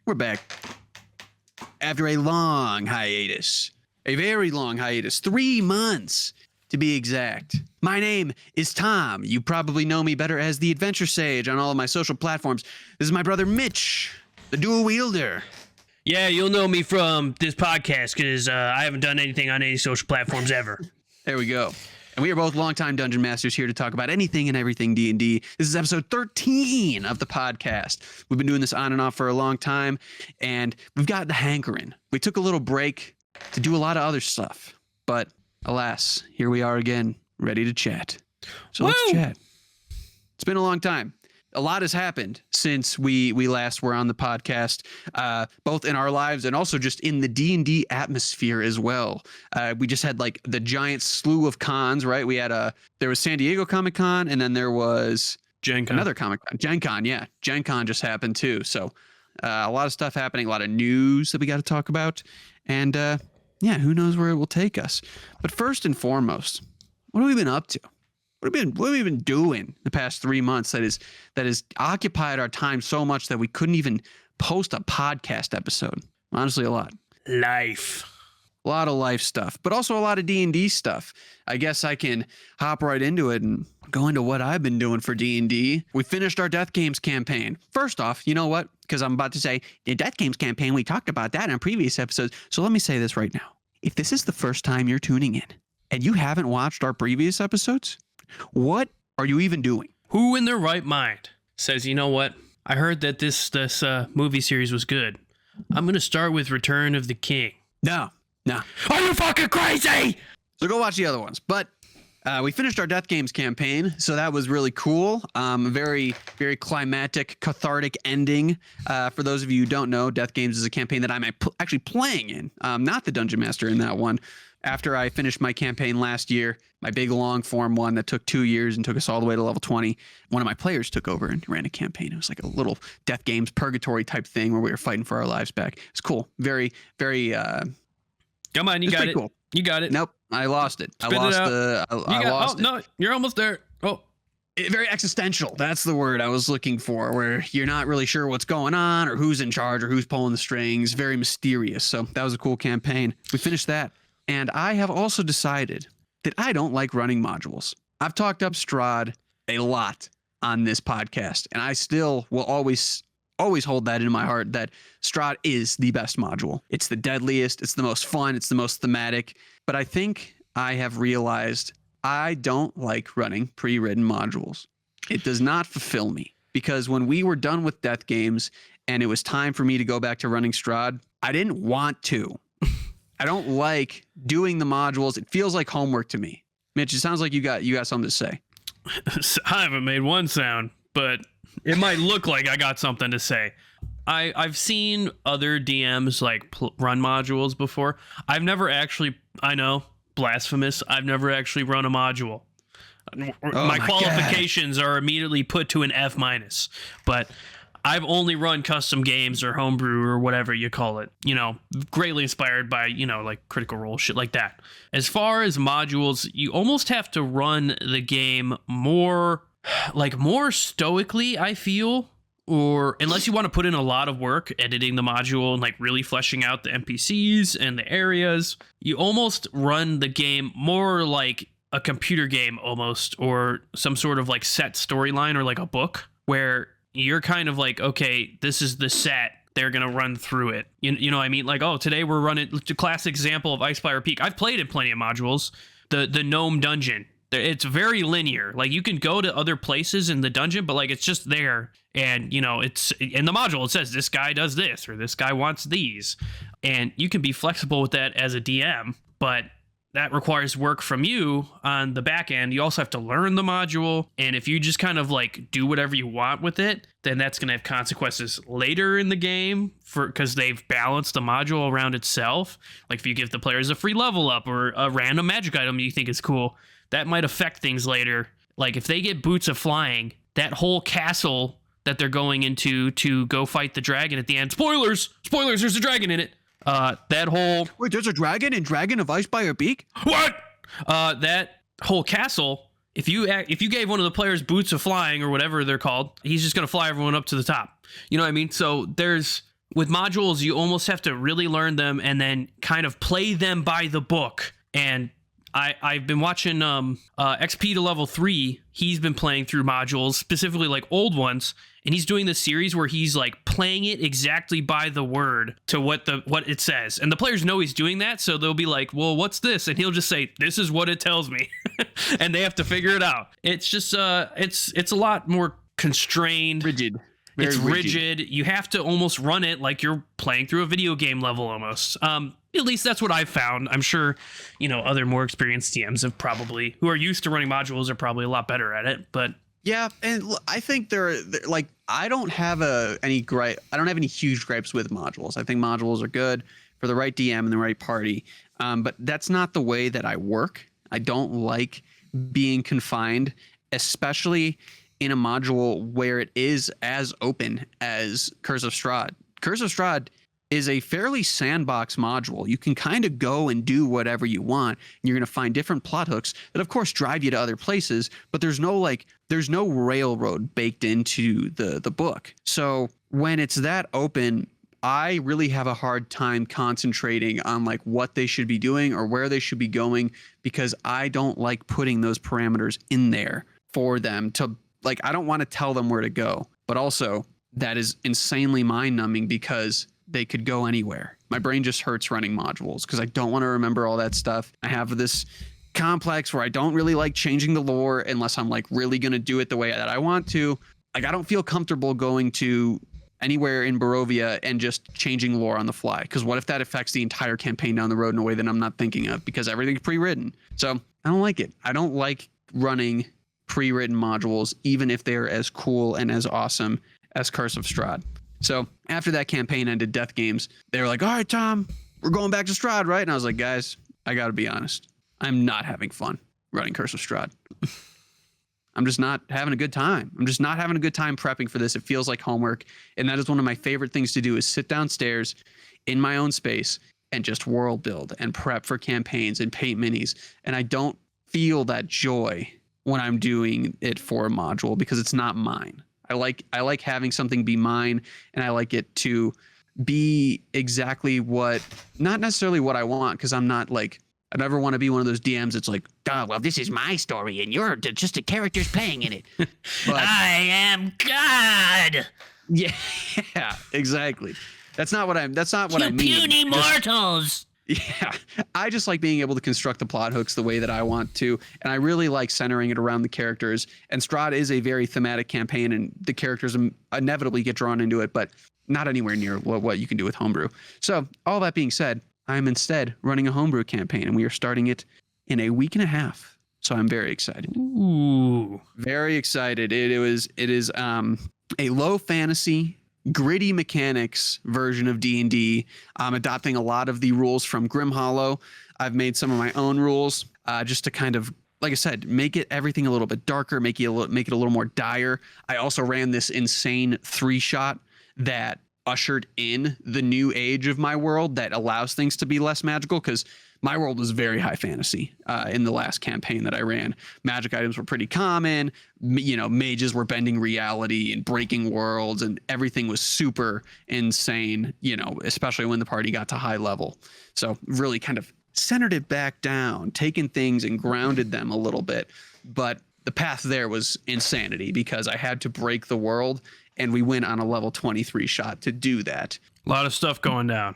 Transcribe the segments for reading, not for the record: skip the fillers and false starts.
We're back after a long hiatus, a very long hiatus, 3 months to be exact. My name is Tom. You probably know me better as the Adventure Sage on all of my social platforms. This is my brother Mitch, the dual wielder. Yeah, you'll know me from this podcast because I haven't done anything on any social platforms ever. There we go. And we are both longtime Dungeon Masters here to talk about anything and everything D&D. This is episode 13 of the podcast. We've been doing this on and off for a long time, and we've got the hankering. We took a little break to do a lot of other stuff, but alas, here we are again, ready to chat. So let's chat. It's been a long time. A lot has happened since we last were on the podcast, both in our lives and also just in the D&D atmosphere as well. We just had like the giant slew of cons, right? We had there was San Diego Comic-Con, and then there was Gen Con. Another Comic-Con. Gen Con, yeah. Gen Con just happened too. So a lot of stuff happening, a lot of news that we got to talk about. And yeah, who knows where it will take us. But first and foremost, what have we been up to? What have we been doing the past 3 months that has occupied our time so much that we couldn't even post a podcast episode? Honestly, a lot. Life. A lot of life stuff, but also a lot of D&D stuff. I guess I can hop right into it and go into what I've been doing for D&D. We finished our Death Games campaign. First off, you know what? Because I'm about to say, the Death Games campaign, we talked about that in previous episodes. So let me say this right now. If this is the first time you're tuning in and you haven't watched our previous episodes, what are you even doing? Who in their right mind says, you know what? I heard that this movie series was good. I'm going to start with Return of the King. No. Are you fucking crazy? So go watch the other ones. But we finished our Death Games campaign, so that was really cool. Very, very climatic, cathartic ending. For those of you who don't know, Death Games is a campaign that I'm actually playing in. Not the Dungeon Master in that one. After I finished my campaign last year, my big long form one that took 2 years and took us all the way to level 20, one of my players took over and ran a campaign. It was like a little Death Games purgatory type thing where we were fighting for our lives back. It's cool. Very, very... Come on, you got it. Cool. You got it. Nope, I lost it. Spit I lost it. No, you're almost there. Oh. Very existential. That's the word I was looking for, where you're not really sure what's going on or who's in charge or who's pulling the strings. Very mysterious. So that was a cool campaign. We finished that. And I have also decided that I don't like running modules. I've talked up Strahd a lot on this podcast, and I still will always hold that in my heart that Strahd is the best module. It's the deadliest, it's the most fun, it's the most thematic. But I think I have realized I don't like running pre-written modules. It does not fulfill me, because when we were done with Death Games and it was time for me to go back to running Strahd, I didn't want to. I don't like doing the modules. It feels like homework to me. Mitch, it sounds like you got something to say. I haven't made one sound, but it might look like I got something to say. I've seen other DMs like run modules before. I've never actually, I know, blasphemous, I've never actually run a module. My qualifications are immediately put to an F-, but I've only run custom games or homebrew or whatever you call it, greatly inspired by, like Critical Role, shit like that. As far as modules, you almost have to run the game more stoically, I feel, or unless you want to put in a lot of work editing the module and like really fleshing out the NPCs and the areas, you almost run the game more like a computer game almost, or some sort of like set storyline or like a book where you're kind of like, okay, this is the set. They're going to run through it. You know what I mean? Like, oh, today we're running the classic example of Icespire Peak. I've played in plenty of modules. The Gnome Dungeon. It's very linear. Like, you can go to other places in the dungeon, but like, it's just there. And, it's in the module. It says this guy does this or this guy wants these. And you can be flexible with that as a DM, but that requires work from you on the back end. You also have to learn the module. And if you just kind of like do whatever you want with it, then that's going to have consequences later in the game because they've balanced the module around itself. Like if you give the players a free level up or a random magic item you think is cool, that might affect things later. Like if they get Boots of Flying, that whole castle that they're going into to go fight the dragon at the end. Spoilers, there's a dragon in it. That whole... Wait, there's a dragon in Dragon of Icespire Peak? What? That whole castle, if you gave one of the players Boots of Flying or whatever they're called, he's just going to fly everyone up to the top. You know what I mean? So there's with modules, you almost have to really learn them and then kind of play them by the book. And I've been watching XP to level 3. He's been playing through modules, specifically like old ones, and he's doing this series where he's like playing it exactly by the word to what it says. And the players know he's doing that, so they'll be like, "Well, what's this?" And he'll just say, "This is what it tells me." And they have to figure it out. It's just it's a lot more constrained. Rigid. It's rigid. You have to almost run it like you're playing through a video game level almost. At least that's what I've found. I'm sure, other more experienced DMs who are used to running modules are probably a lot better at it. But yeah, and I think they're like, I don't have any huge gripes with modules. I think modules are good for the right DM and the right party. But that's not the way that I work. I don't like being confined, especially in a module where it is as open as Curse of Strahd. Curse of Strahd is a fairly sandbox module. You can kind of go and do whatever you want. And you're going to find different plot hooks that of course drive you to other places, but there's no railroad baked into the book. So when it's that open, I really have a hard time concentrating on like what they should be doing or where they should be going, because I don't like putting those parameters in there for them to, like, I don't want to tell them where to go, but also that is insanely mind numbing because they could go anywhere. My brain just hurts running modules because I don't want to remember all that stuff. I have this complex where I don't really like changing the lore unless I'm like really going to do it the way that I want to. Like, I don't feel comfortable going to anywhere in Barovia and just changing lore on the fly, because what if that affects the entire campaign down the road in a way that I'm not thinking of because everything's pre-written. So I don't like it. I don't like running pre-written modules, even if they're as cool and as awesome as Curse of Strahd. So after that campaign ended, Death Games, they were like, "All right, Tom, we're going back to Strahd, right?" And I was like, "Guys, I got to be honest. I'm not having fun running Curse of Strahd. I'm just not having a good time. I'm just not having a good time prepping for this. It feels like homework." And that is one of my favorite things to do, is sit downstairs in my own space and just world build and prep for campaigns and paint minis. And I don't feel that joy when I'm doing it for a module because it's not mine. I like having something be mine, and I like it to be exactly not necessarily what I want, because I'm not like, I never want to be one of those DMs that's like, "Oh, well, this is my story and you're just the characters playing in it." But, I am God. Yeah, exactly. That's not what I mean. Puny mortals. Yeah, I just like being able to construct the plot hooks the way that I want to, and I really like centering it around the characters. And Strahd is a very thematic campaign, and the characters inevitably get drawn into it, but not anywhere near what you can do with Homebrew. So all that being said, I'm instead running a Homebrew campaign, and we are starting it in a week and a half. So I'm very excited. Ooh, very excited. It is a low fantasy, gritty mechanics version of D&D. I'm adopting a lot of the rules from Grim Hollow. I've made some of my own rules just to kind of, like I said, make everything a little bit darker, make it a little more dire. I also ran this insane 3-shot that ushered in the new age of my world that allows things to be less magical, because my world was very high fantasy in the last campaign that I ran. Magic items were pretty common. Mages were bending reality and breaking worlds, and everything was super insane, especially when the party got to high level. So really kind of centered it back down, taken things and grounded them a little bit. But the path there was insanity because I had to break the world, and we went on a level 23 shot to do that. A lot of stuff going down.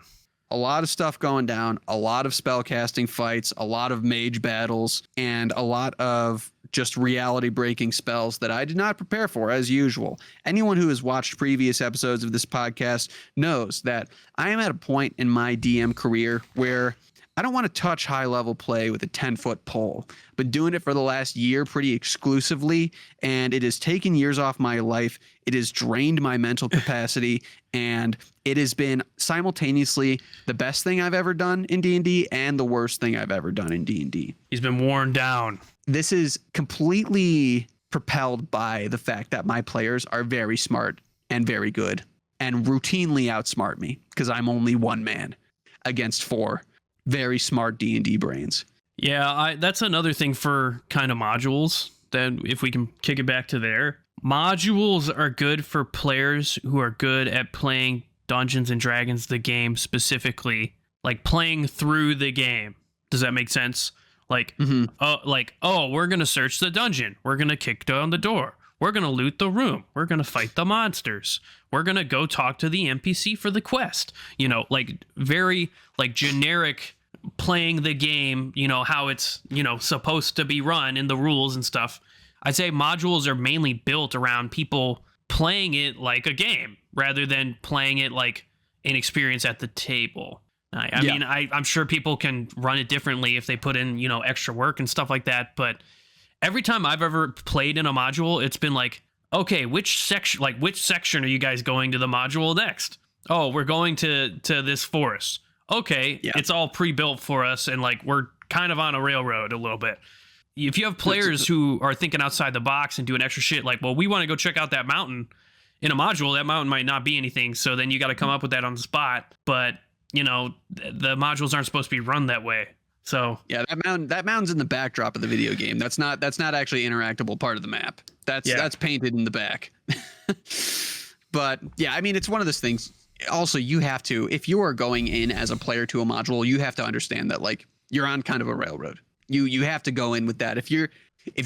A lot of stuff going down, a lot of spellcasting fights, a lot of mage battles, and a lot of just reality breaking spells that I did not prepare for, as usual. Anyone who has watched previous episodes of this podcast knows that I am at a point in my DM career where I don't want to touch high level play with a 10-foot pole. I've been doing it for the last year pretty exclusively, and it has taken years off my life. It has drained my mental capacity, and it has been simultaneously the best thing I've ever done in D&D and the worst thing I've ever done in D&D. He's been worn down. This is completely propelled by the fact that my players are very smart and very good and routinely outsmart me, because I'm only one man against 4 very smart D&D brains. Yeah, that's another thing for kind of modules, that if we can kick it back to there. Modules are good for players who are good at playing Dungeons and Dragons, the game specifically, like playing through the game. Does that make sense? Like, we're going to search the dungeon. We're going to kick down the door. We're going to loot the room. We're going to fight the monsters. We're going to go talk to the NPC for the quest. You know, like very like generic playing the game, you know, how it's, you know, supposed to be run in the rules and stuff. I'd say modules are mainly built around people playing it like a game rather than playing it like an experience at the table. I mean, I'm sure people can run it differently if they put in, you know, extra work and stuff like that. But every time I've ever played in a module, it's been like, okay, which section are you guys going to the module next? Oh, we're going to this forest. Okay, it's all pre-built for us, and like we're kind of on a railroad a little bit. If you have players who are thinking outside the box and doing extra shit, like, well, we want to go check out that mountain in a module, that mountain might not be anything, so then you got to come up with that on the spot. But, you know, the modules aren't supposed to be run that way. So yeah, that mountain's in the backdrop of the video game. That's not actually an interactable part of the map. That's painted in the back. But yeah, I mean, it's one of those things. Also, you have to, if you are going in as a player to a module, you have to understand that like you're on kind of a railroad. You have to go in with that. If you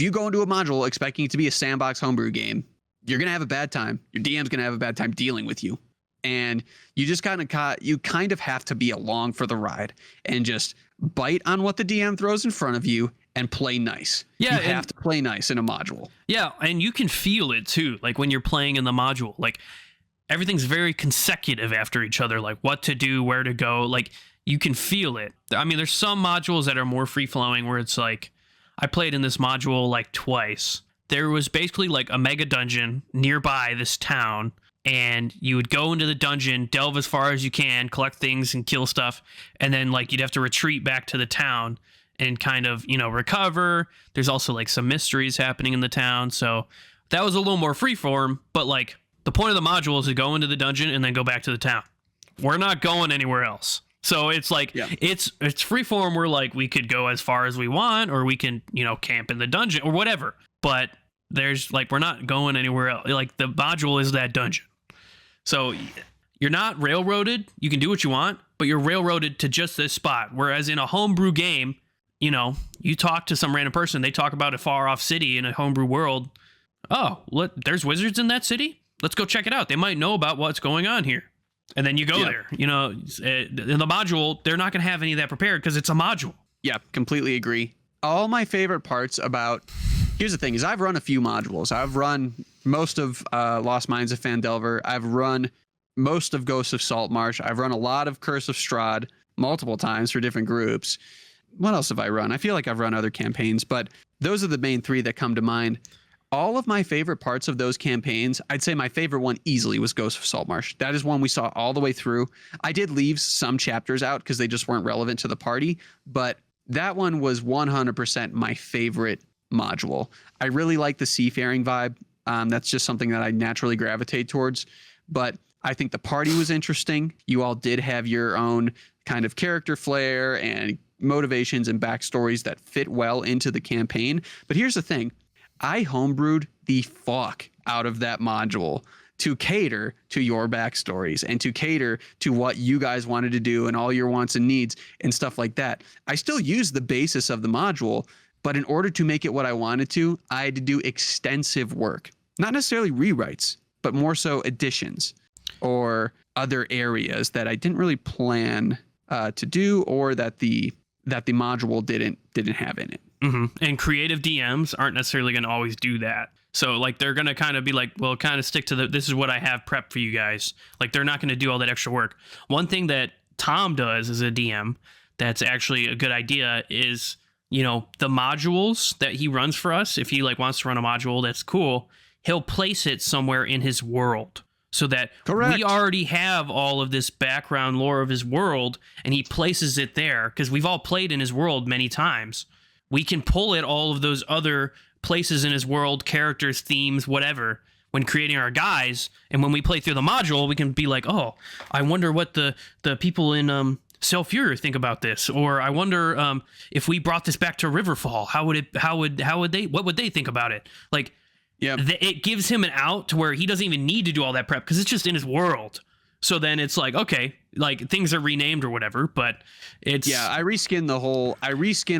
go into a module expecting it to be a sandbox homebrew game, you're gonna have a bad time. Your DM's gonna have a bad time dealing with you, and you just kind of have to be along for the ride and just bite on what the DM throws in front of you and play nice. Yeah, you have to play nice in a module. Yeah, and you can feel it too, like when you're playing in the module, like everything's very consecutive after each other, like what to do, where to go, like you can feel it. I mean, there's some modules that are more free-flowing where it's like, I played in this module like twice. There was basically like a mega dungeon nearby this town, and you would go into the dungeon, delve as far as you can, collect things and kill stuff, and then like you'd have to retreat back to the town and kind of, you know, recover. There's also like some mysteries happening in the town, so that was a little more freeform, but like the point of the module is to go into the dungeon and then go back to the town. We're not going anywhere else. So it's like, it's freeform where like we could go as far as we want, or we can, you know, camp in the dungeon or whatever. But there's like, we're not going anywhere else. Like the module is that dungeon. So you're not railroaded. You can do what you want, but you're railroaded to just this spot. Whereas in a homebrew game, you know, you talk to some random person, they talk about a far off city in a homebrew world. Oh, there's wizards in that city? Let's go check it out. They might know about what's going on here. And then you go there, you know, in the module, they're not going to have any of that prepared because it's a module. Yeah, completely agree. All my favorite parts about, here's the thing, is I've run a few modules. I've run most of Lost Mines of Phandelver. I've run most of Ghosts of Saltmarsh. I've run a lot of Curse of Strahd multiple times for different groups. What else have I run? I feel like I've run other campaigns, but those are the main three that come to mind. All of my favorite parts of those campaigns, I'd say my favorite one easily was Ghost of Saltmarsh. That is one we saw all the way through. I did leave some chapters out because they just weren't relevant to the party, but that one was 100% my favorite module. I really like the seafaring vibe. That's just something that I naturally gravitate towards, but I think the party was interesting. You all did have your own kind of character flair and motivations and backstories that fit well into the campaign. But here's the thing. I homebrewed the fuck out of that module to cater to your backstories and to cater to what you guys wanted to do and all your wants and needs and stuff like that. I still use the basis of the module, but in order to make it what I wanted to, I had to do extensive work. Not necessarily rewrites, but more so additions or other areas that I didn't really plan to do, or that the module didn't have in it. Mm-hmm. And creative DMs aren't necessarily going to always do that. So like they're going to kind of be like, well, kind of stick to this is what I have prepped for you guys. Like they're not going to do all that extra work. One thing that Tom does as a DM that's actually a good idea is, you know, the modules that he runs for us. If he like wants to run a module, that's cool. He'll place it somewhere in his world so that we already have all of this background lore of his world, and he places it there because we've all played in his world many times. We can pull at all of those other places in his world, characters, themes, whatever, when creating our guys. And when we play through the module, we can be like, oh, I wonder what the people in Selfure think about this, or I wonder if we brought this back to Riverfall, what would they think about it? Like, it gives him an out to where he doesn't even need to do all that prep because it's just in his world. So then it's like, okay, like things are renamed or whatever, but it's I reskin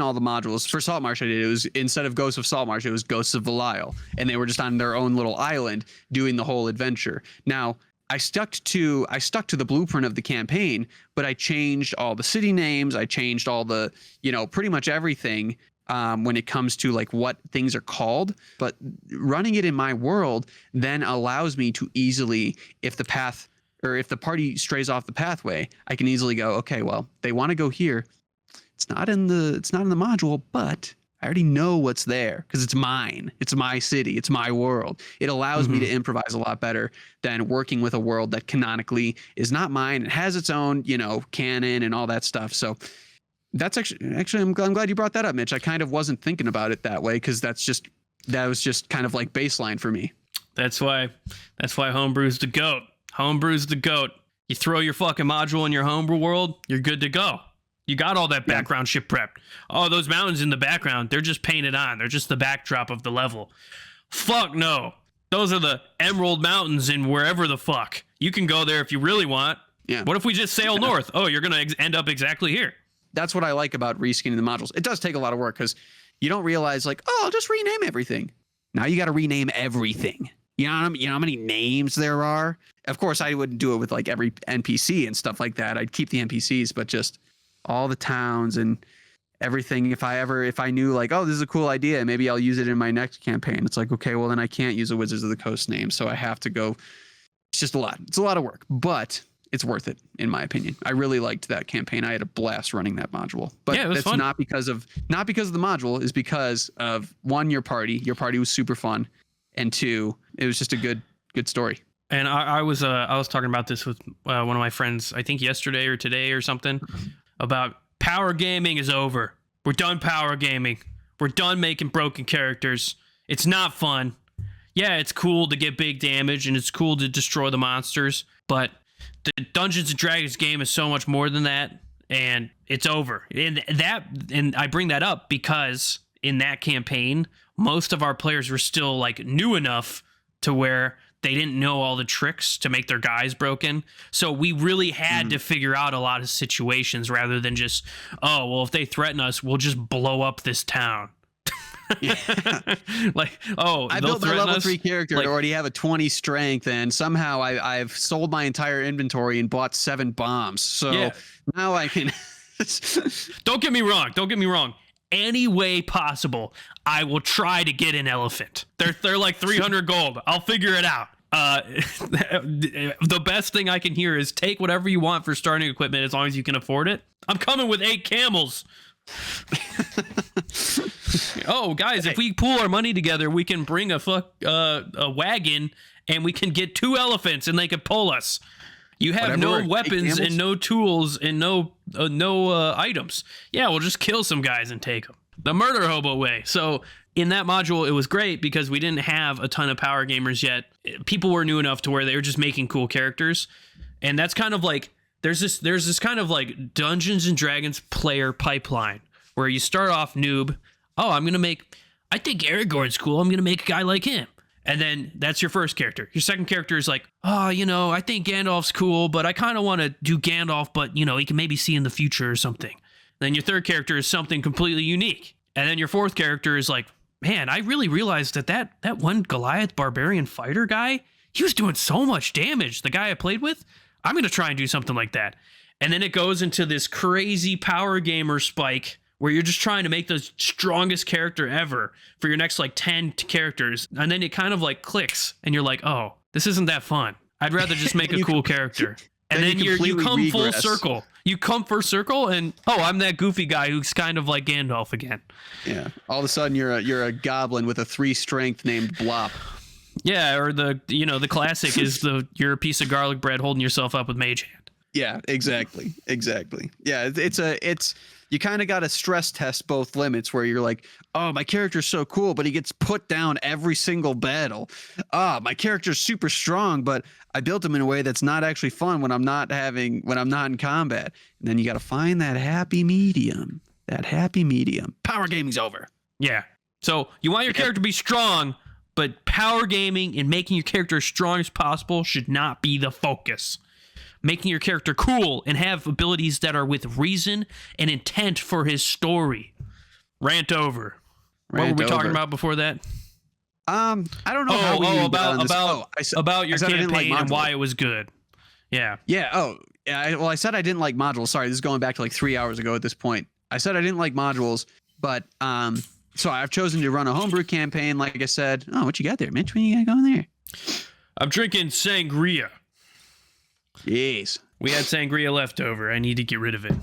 all the modules. For Saltmarsh I did, it was instead of Ghosts of Saltmarsh, it was Ghosts of Belial, and they were just on their own little island doing the whole adventure. Now I stuck to the blueprint of the campaign, but I changed all the city names, I changed all the, pretty much everything when it comes to like what things are called. But running it in my world then allows me to easily, if the party strays off the pathway, I can easily go, okay, well, they want to go here. It's not in the module, but I already know what's there because it's mine. It's my city. It's my world. It allows me to improvise a lot better than working with a world that canonically is not mine. It has its own, canon and all that stuff. So that's actually, I'm glad you brought that up, Mitch. I kind of wasn't thinking about it that way because that was just kind of like baseline for me. That's why Homebrew's the GOAT. Homebrew's the GOAT. You throw your fucking module in your homebrew world, you're good to go. You got all that background shit prepped. Oh, those mountains in the background, they're just painted on. They're just the backdrop of the level. Fuck no. Those are the Emerald Mountains in wherever the fuck. You can go there if you really want. Yeah. What if we just sail north? Oh, you're going to end up exactly here. That's what I like about reskinning the modules. It does take a lot of work because you don't realize like, oh, I'll just rename everything. Now you got to rename everything. You know how many names there are? Of course, I wouldn't do it with like every NPC and stuff like that. I'd keep the NPCs, but just all the towns and everything. If I knew like, oh, this is a cool idea, maybe I'll use it in my next campaign. It's like, okay, well then I can't use a Wizards of the Coast name, so I have to go. It's just a lot. It's a lot of work, but it's worth it in my opinion. I really liked that campaign. I had a blast running that module. But yeah, it was that's fun. not because of the module, is because of one, your party. Your party was super fun, and two, it was just a good story. And I was talking about this with one of my friends, I think yesterday or today or something, about power gaming is over. We're done power gaming. We're done making broken characters. It's not fun. Yeah, it's cool to get big damage and it's cool to destroy the monsters, but the Dungeons and Dragons game is so much more than that, and it's over. And I bring that up because in that campaign, most of our players were still like new enough to where they didn't know all the tricks to make their guys broken. So we really had to figure out a lot of situations rather than just, oh, well, if they threaten us, we'll just blow up this town. Like, oh, I built my level 3 character like, to already have a 20 strength, and somehow I've sold my entire inventory and bought 7 bombs. So now I can. Don't get me wrong. Any way possible, I will try to get an elephant. They're like 300 gold. I'll figure it out. The best thing I can hear is take whatever you want for starting equipment as long as you can afford it. I'm coming with 8 camels. Oh, guys, if we pool our money together, we can bring a wagon and we can get 2 elephants and they can pull us. You have no weapons and no tools and no items. Yeah, we'll just kill some guys and take them. The murder hobo way. So in that module, it was great because we didn't have a ton of power gamers yet. People were new enough to where they were just making cool characters. And that's kind of like, there's this kind of like Dungeons and Dragons player pipeline where you start off noob. Oh, I think Aragorn's cool. I'm going to make a guy like him. And then that's your first character. Your second character is like, oh, I think Gandalf's cool, but I kind of want to do Gandalf, but, he can maybe see in the future or something. Then your third character is something completely unique. And then your fourth character is like, man, I really realized that one Goliath barbarian fighter guy, he was doing so much damage. The guy I played with, I'm going to try and do something like that. And then it goes into this crazy power gamer spike where you're just trying to make the strongest character ever for your next like 10 characters. And then it kind of like clicks and you're like, oh, this isn't that fun. I'd rather just make a cool character. And then you come full circle. You come first circle and, oh, I'm that goofy guy who's kind of like Gandalf again. Yeah. All of a sudden you're a goblin with a 3 strength named Blop. Yeah, or the classic is you're a piece of garlic bread holding yourself up with mage hand. Yeah, exactly. Yeah, it's you kind of got to stress test both limits where you're like, oh, my character's so cool, but he gets put down every single battle. My character's super strong, but I built him in a way that's not actually fun when I'm not in combat. And then you got to find that happy medium. Power gaming's over. Yeah. So you want your character to be strong, but power gaming and making your character as strong as possible should not be the focus. making your character cool and have abilities that are with reason and intent for his story. Rant over. What were we talking about before that? I don't know how we about your campaign and why it was good. Yeah. Yeah. Oh, yeah. Well, I said I didn't like modules. Sorry, this is going back to like 3 hours ago at this point. I said I didn't like modules, but so I've chosen to run a homebrew campaign. Like I said, oh, what you got there, Mitch? What you got going there? I'm drinking sangria. Jeez. We had sangria left over. I need to get rid of it.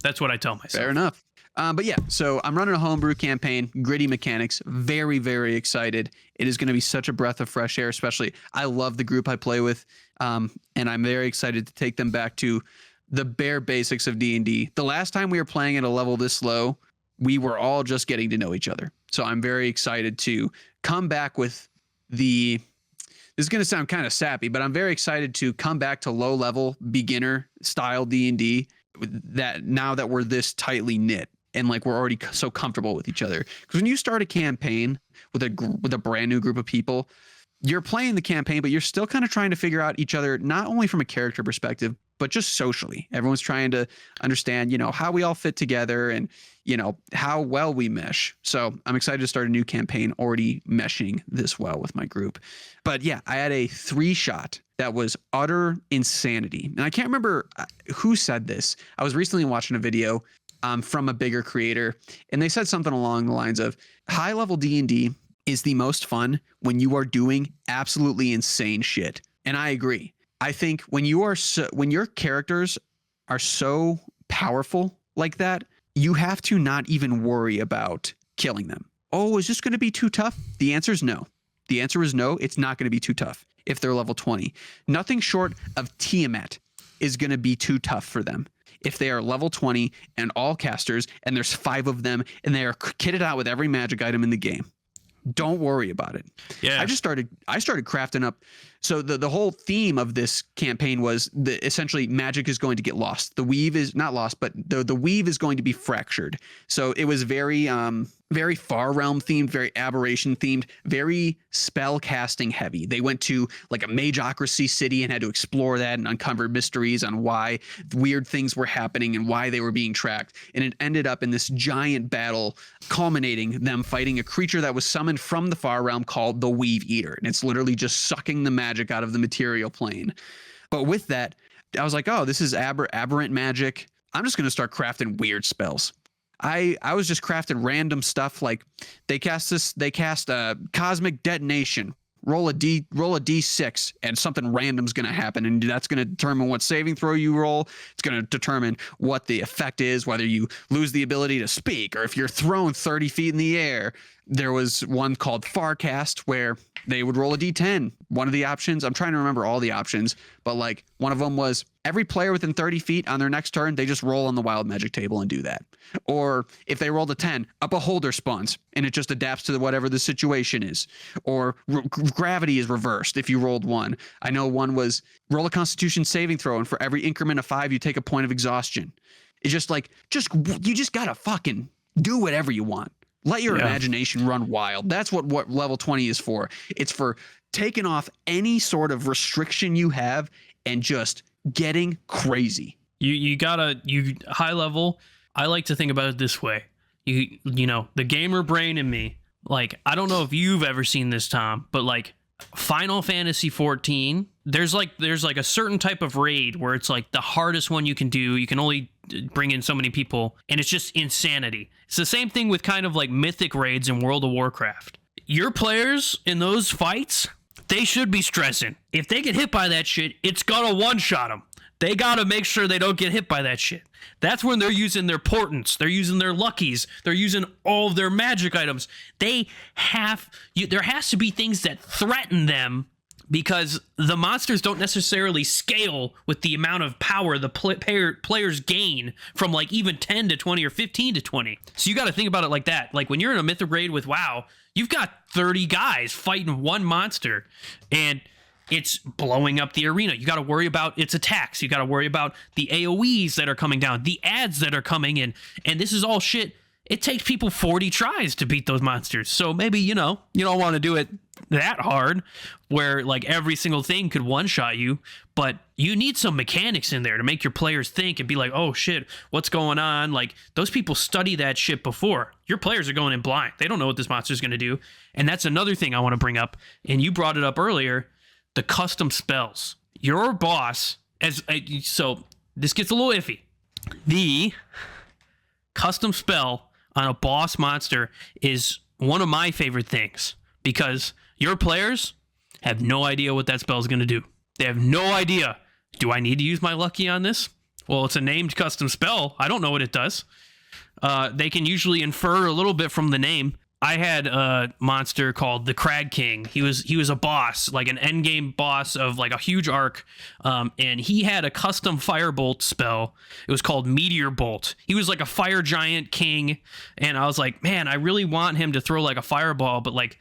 That's what I tell myself. Fair enough. But yeah, so I'm running a homebrew campaign, gritty mechanics, very, very excited. It is going to be such a breath of fresh air, especially I love the group I play with. And I'm very excited to take them back to the bare basics of D&D. The last time we were playing at a level this low, we were all just getting to know each other. So I'm very excited to come back with this is going to sound kind of sappy, but I'm very excited to come back to low level beginner style D&D that now that we're this tightly knit. And like we're already so comfortable with each other, because when you start a campaign with a brand new group of people, you're playing the campaign, but you're still kind of trying to figure out each other, not only from a character perspective, but just socially. Everyone's trying to understand, how we all fit together and, how well we mesh. So I'm excited to start a new campaign already meshing this well with my group. But yeah, I had a 3-shot that was utter insanity. And I can't remember who said this. I was recently watching a video from a bigger creator, and they said something along the lines of high level D&D is the most fun when you are doing absolutely insane shit. And I agree. I think when your characters are so powerful like that, you have to not even worry about killing them. Oh, is this going to be too tough? The answer is no. The answer is no. It's not going to be too tough if they're level 20. Nothing short of Tiamat is going to be too tough for them. If they are level 20 and all casters, and there's 5 of them, and they are kitted out with every magic item in the game, don't worry about it. Yeah. I started crafting up. So the whole theme of this campaign was essentially magic is going to get lost. The weave is not lost, but the weave is going to be fractured. So it was very far realm themed, very aberration themed, very spell casting heavy. They went to like a magocracy city and had to explore that and uncover mysteries on why weird things were happening and why they were being tracked. And it ended up in this giant battle, culminating them fighting a creature that was summoned from the far realm called the Weave Eater. And it's literally just sucking the magic out of the material plane. But with that, I was like, oh, this is aberrant magic. I'm just going to start crafting weird spells. I was just crafting random stuff, like they cast cosmic detonation. Roll a D6 and something random's going to happen, and that's going to determine what saving throw you roll. It's going to determine what the effect is, whether you lose the ability to speak or if you're thrown 30 feet in the air. There was one called Farcast where they would roll a D10. One of the options, I'm trying to remember all the options, but like one of them was every player within 30 feet on their next turn, they just roll on the wild magic table and do that. Or if they rolled a 10, a beholder spawns and it just adapts to whatever the situation is. Or gravity is reversed if you rolled 1. I know one was roll a constitution saving throw, and for every increment of 5, you take a point of exhaustion. It's just like, you just gotta fucking do whatever you want. Let your imagination run wild. That's what level 20 is for. It's for taking off any sort of restriction you have and just getting crazy. You high level. I like to think about it this way. You know, the gamer brain in me, like, I don't know if you've ever seen this, Tom, but like Final Fantasy 14, there's like a certain type of raid where it's like the hardest one you can do. You can only bring in so many people, and it's just insanity. It's the same thing with kind of like mythic raids in World of Warcraft. Your players in those fights, they should be stressing. If they get hit by that shit, it's gonna one-shot them. They gotta make sure they don't get hit by that shit. That's when they're using their portents, they're using their luckies, they're using all of their magic items. There has to be things that threaten them, because the monsters don't necessarily scale with the amount of power the players gain from like even 10 to 20 or 15 to 20. So you got to think about it like that. Like when you're in a mythic raid with WoW, you've got 30 guys fighting one monster and it's blowing up the arena. You got to worry about its attacks. You got to worry about the AoEs that are coming down, the ads that are coming in. And this is all shit it takes people 40 tries to beat those monsters. So maybe, you don't want to do it that hard where like every single thing could one-shot you, but you need some mechanics in there to make your players think and be like, oh shit, what's going on? Like those people study that shit before. Your players are going in blind. They don't know what this monster is going to do. And that's another thing I want to bring up. And you brought it up earlier, the custom spells. Your boss, so this gets a little iffy. The custom spell on a boss monster is one of my favorite things because your players have no idea what that spell is going to do. They have no idea. Do I need to use my lucky on this? Well, it's a named custom spell. I don't know what it does. They can usually infer a little bit from the name. I had a monster called the Crag King. He was a boss, like an endgame boss of like a huge arc, and he had a custom firebolt spell. It was called Meteor Bolt. He was like a fire giant king, and I was like, man, I really want him to throw like a fireball, but like,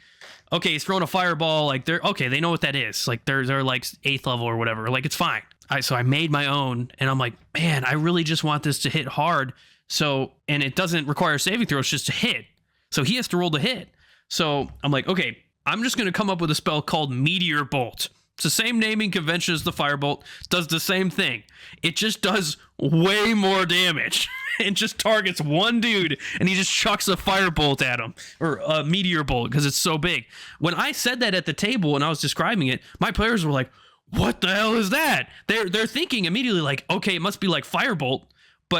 okay, he's throwing a fireball. Like they know what that is. Like they're like 8th level or whatever. Like it's fine. So I made my own, and I'm like, man, I really just want this to hit hard. So, and it doesn't require saving throws, just to hit. So he has to roll the hit. So I'm like, okay, I'm just going to come up with a spell called Meteor Bolt. It's the same naming convention as the Firebolt. Does the same thing. It just does way more damage. It just targets one dude, and he just chucks a Firebolt at him, or a Meteor Bolt, because it's so big. When I said that at the table and I was describing it, my players were like, what the hell is that? They're thinking immediately like, okay, it must be like Firebolt.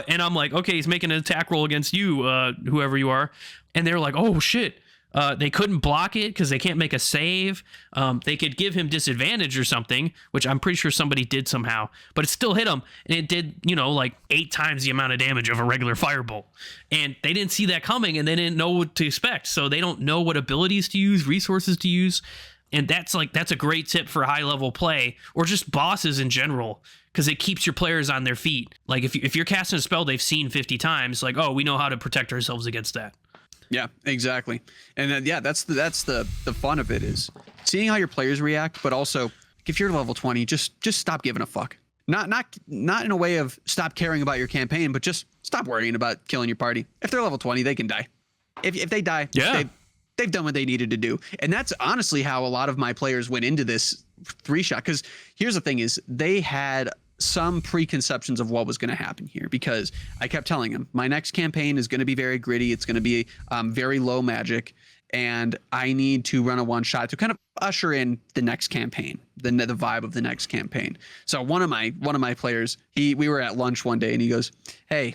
And I'm like, okay, he's making an attack roll against you, whoever you are. And they were like, oh, shit. They couldn't block it because they can't make a save. They could give him disadvantage or something, which I'm pretty sure somebody did somehow. But it still hit him. And it did, like 8 times the amount of damage of a regular firebolt. And they didn't see that coming, and they didn't know what to expect. So they don't know what abilities to use, resources to use. And that's a great tip for high-level play, or just bosses in general, because it keeps your players on their feet. Like if you're casting a spell they've seen 50 times, like, oh, we know how to protect ourselves against that. Yeah, exactly. And then, that's the fun of it, is seeing how your players react, but also if you're level 20, just stop giving a fuck. Not in a way of stop caring about your campaign, but just stop worrying about killing your party. If they're level 20, they can die. If they die, yeah. They've done what they needed to do. And that's honestly how a lot of my players went into this 3-shot. Because here's the thing is, they had some preconceptions of what was going to happen here, because I kept telling them my next campaign is going to be very gritty. It's going to be very low magic, and I need to run a 1-shot to kind of usher in the next campaign, the vibe of the next campaign. So one of my players, we were at lunch one day, and he goes, hey,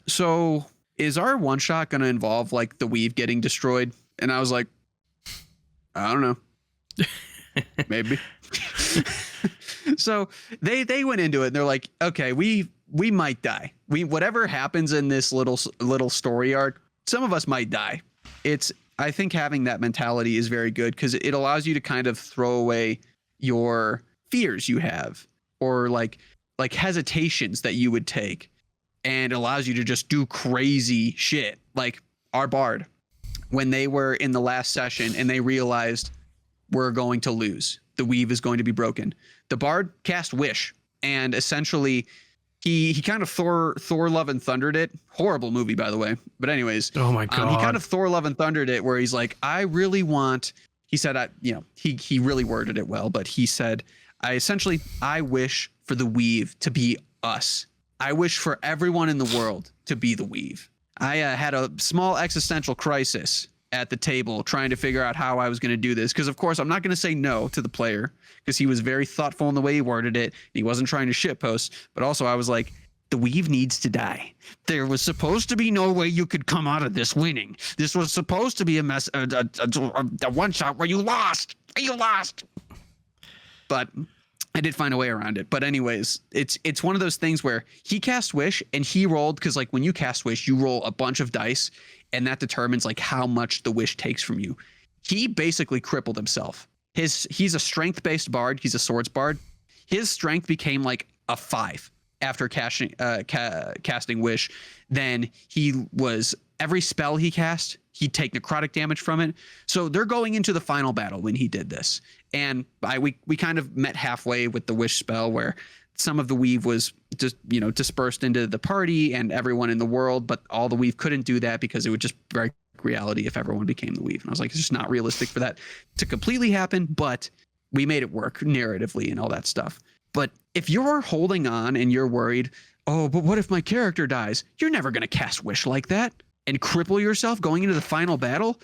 so is our 1-shot going to involve like the weave getting destroyed? And I was like, I don't know. Maybe. So they went into it, and they're like, okay, we might die. Whatever happens in this little story arc, some of us might die. I think having that mentality is very good, because it allows you to kind of throw away your fears you have, or like hesitations that you would take, and allows you to just do crazy shit. Like our bard, when they were in the last session and they realized we're going to lose, the weave is going to be broken, the bard cast Wish, and essentially he kind of Thor Love and Thundered it. Horrible movie, by the way. But anyways, oh my god, he kind of Thor Love and Thundered it, where he's like, I really want. He said, he really worded it well, but he said, I wish for the weave to be us. I wish for everyone in the world to be the weave. I had a small existential crisis at the table trying to figure out how I was going to do this, because of course I'm not going to say no to the player, because he was very thoughtful in the way he worded it. He wasn't trying to shitpost, but also I was like, the weave needs to die. There was supposed to be no way you could come out of this winning. This was supposed to be a 1-shot where you lost. But I did find a way around it. But anyways, it's one of those things where he cast Wish, and he rolled, because like when you cast Wish, you roll a bunch of dice, and that determines like how much the wish takes from you. He basically crippled himself. He's a strength-based bard. He's a swords bard. His strength became like a 5 after casting Wish. Then every spell he cast, he'd take necrotic damage from it. So they're going into the final battle when he did this. And we kind of met halfway with the Wish spell, where some of the weave was just, dispersed into the party and everyone in the world, but all the weave couldn't do that because it would just break reality if everyone became the weave. And I was like, it's just not realistic for that to completely happen, but we made it work narratively and all that stuff. But if you're holding on and you're worried, oh, but what if my character dies? You're never going to cast Wish like that and cripple yourself going into the final battle.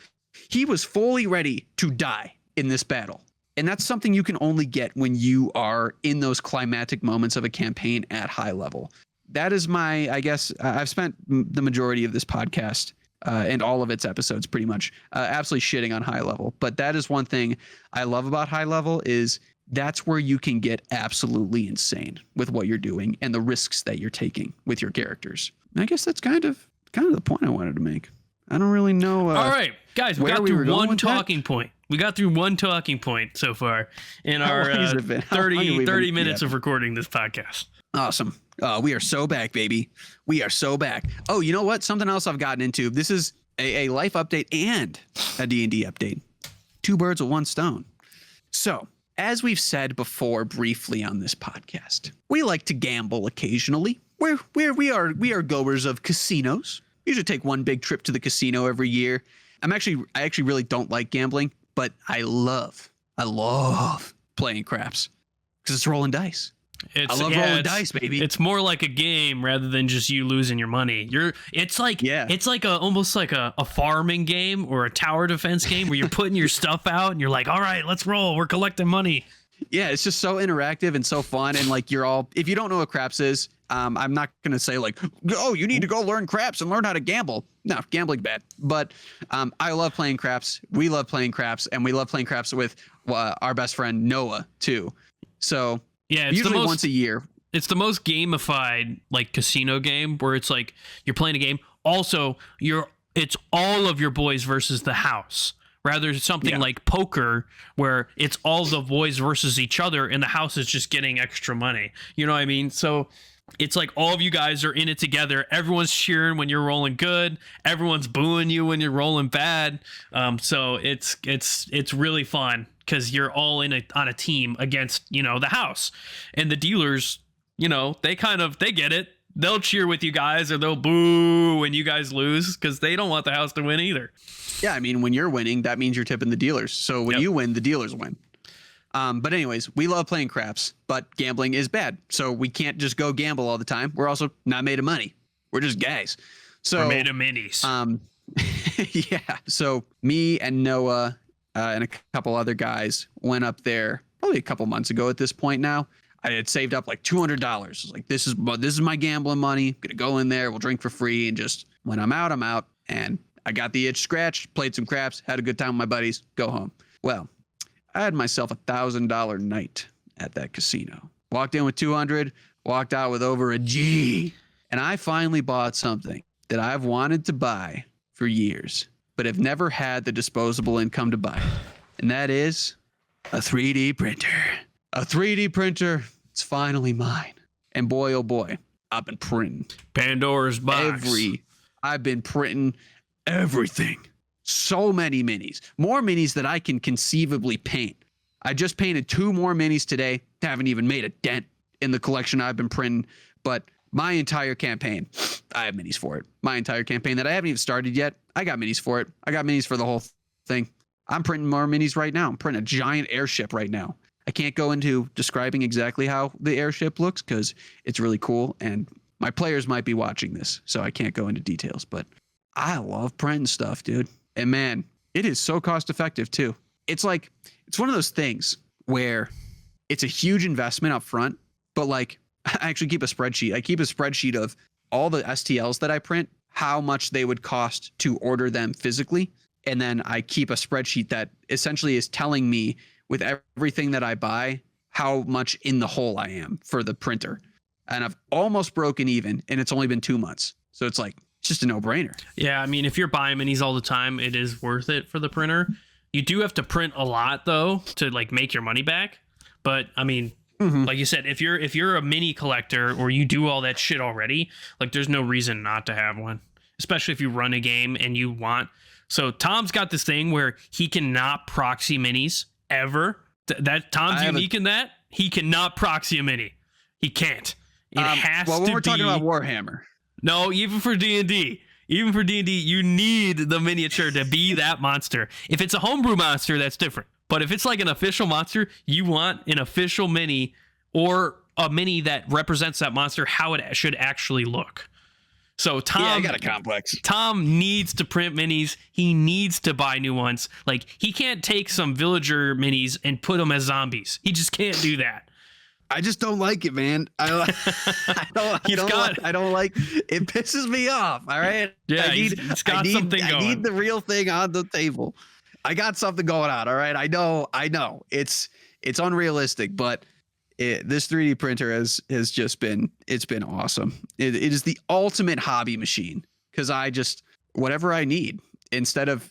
He was fully ready to die in this battle. And that's something you can only get when you are in those climactic moments of a campaign at high level. That is I guess, I've spent the majority of this podcast and all of its episodes pretty much absolutely shitting on high level. But that is one thing I love about high level is that's where you can get absolutely insane with what you're doing and the risks that you're taking with your characters. And I guess that's kind of the point I wanted to make. I don't really know. All right, guys, we got through one talking point. We got through one talking point so far in our 30 minutes of recording this podcast. Awesome. We are so back, baby. We are so back. Oh, you know what? Something else I've gotten into. This is a life update and a D&D update. Two birds with one stone. So, as we've said before briefly on this podcast, we like to gamble occasionally. We are goers of casinos. Usually take one big trip to the casino every year. I actually really don't like gambling, but I love playing craps because it's rolling dice. I love rolling dice, baby. It's more like a game rather than just you losing your money. It's like almost like a farming game or a tower defense game where you're putting your stuff out and you're like, all right, let's roll. We're collecting money. Yeah, it's just so interactive and so fun. And like if you don't know what craps is, I'm not going to say like, oh, you need to go learn craps and learn how to gamble. No, gambling's bad. But I love playing craps. We love playing craps, and we love playing craps with our best friend Noah too. So yeah, it's usually once a year. It's the most gamified like casino game where it's like you're playing a game. Also, it's all of your boys versus the house. Rather than something like poker where it's all the boys versus each other and the house is just getting extra money. You know what I mean? So it's like all of you guys are in it together. Everyone's cheering when you're rolling good. Everyone's booing you when you're rolling bad. So it's really fun because you're all on a team against, the house. And the dealers, they get it. They'll cheer with you guys or they'll boo when you guys lose because they don't want the house to win either. Yeah, I mean, when you're winning, that means you're tipping the dealers. So when you win, the dealers win. But anyways, we love playing craps, but gambling is bad. So we can't just go gamble all the time. We're also not made of money. We're just guys. So we're made of minis. Yeah. So me and Noah and a couple other guys went up there probably a couple months ago at this point now. I had saved up like $200. I was like, this is my gambling money. I'm gonna go in there. We'll drink for free. And just when I'm out, I'm out. And I got the itch scratched, played some craps, had a good time with my buddies, go home. Well, I had myself $1,000 night at that casino. Walked in with 200, walked out with over a G. And I finally bought something that I've wanted to buy for years, but have never had the disposable income to buy it. And that is a 3D printer. A 3D printer. It's finally mine. And boy, oh boy, I've been printing. Pandora's box. I've been printing everything. So many minis. More minis that I can conceivably paint. I just painted 2 more minis today. Haven't even made a dent in the collection I've been printing. But my entire campaign, I have minis for it. My entire campaign that I haven't even started yet, I got minis for it. I got minis for the whole thing. I'm printing more minis right now. I'm printing a giant airship right now. I can't go into describing exactly how the airship looks because it's really cool. And my players might be watching this, so I can't go into details. But I love printing stuff, dude. And man, it is so cost effective too. It's one of those things where it's a huge investment up front, but like I actually keep a spreadsheet. I keep a spreadsheet of all the STLs that I print, how much they would cost to order them physically. And then I keep a spreadsheet that essentially is telling me with everything that I buy, how much in the hole I am for the printer. And I've almost broken even, and it's only been 2 months. So it's just a no-brainer. Yeah, I mean, if you're buying minis all the time, it is worth it for the printer. You do have to print a lot though to like make your money back. But I mean, like you said, if you're a mini collector or you do all that shit already, like there's no reason not to have one. Especially if you run a game and you want. So Tom's got this thing where he cannot proxy minis ever. That Tom's unique in that he cannot proxy a mini. He can't. It has well, to when we're be. talking about Warhammer. No, even for D&D. Even for D&D, you need the miniature to be that monster. If it's a homebrew monster, that's different. But if it's like an official monster, you want an official mini or a mini that represents that monster, how it should actually look. So Tom, I got a complex. Tom needs to print minis. He needs to buy new ones. Like, he can't take some villager minis and put them as zombies. He just can't do that. I just don't like it, man. I don't like it. Pisses me off. All right. Yeah, he's got something going. I need the real thing on the table. I got something going on. All right. I know. It's unrealistic, but this 3D printer has just been awesome. It is the ultimate hobby machine because whatever I need, instead of